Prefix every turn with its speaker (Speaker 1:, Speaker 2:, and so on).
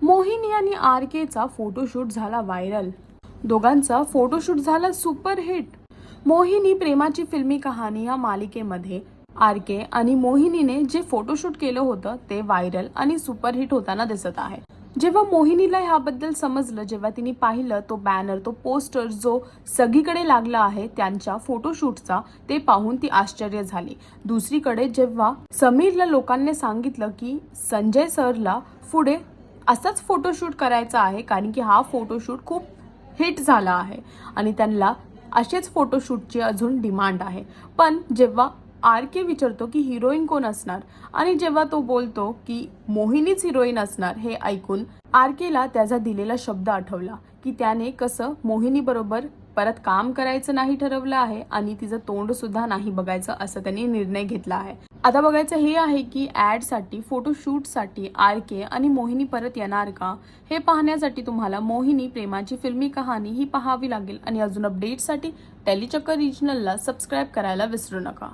Speaker 1: मोहिनी आणि R केचा photoshoot झाला viral. दोघांचा फोटोशूट झाला सुपरहिट. मोहिनी प्रेमाची फिल्मी कहाणी या मालिकेमध्ये आर के आणि मोहिनीने जे फोटोशूट केलं होतं ते व्हायरल आणि सुपरहिट होताना दिसत आहे. जेव्हा मोहिनीला ह्याबद्दल समजलं, जेव्हा तिने पाहिलं तो बॅनर, तो पोस्टर जो सगळीकडे लागला आहे त्यांच्या फोटोशूटचा, ते पाहून ती आश्चर्य झाली. दुसरीकडे जेव्हा समीरला लोकांनी सांगितलं की संजय सरला पुढे असाच फोटोशूट करायचा आहे कारण की हा फोटोशूट खूप हिट झाला आहे आणि त्यांना असेच फोटोशूटची अजून डिमांड आहे. पण जेव्हा आर के विचारतो की हिरोईन कोण असणार आणि जेव्हा तो बोलतो की मोहिनीच हिरोईन असणार, हे ऐकून आर केला त्याचा दिलेला शब्द आठवला की त्याने कसं मोहिनी बरोबर परत काम करायचं नाही ठरवलं आहे आणि तिचं तोंड सुद्धा नाही बघायचं असं त्यांनी निर्णय घेतला आहे. आता बघायचं हे आहे की ॲडसाठी, फोटोशूटसाठी आर के आणि मोहिनी परत येणार का, हे पाहण्यासाठी तुम्हाला मोहिनी प्रेमाची फिल्मी कहाणी ही पाहावी लागेल. आणि अजून अपडेट्ससाठी टेलीचक्कर रिजनलला सबस्क्राईब करायला विसरू नका.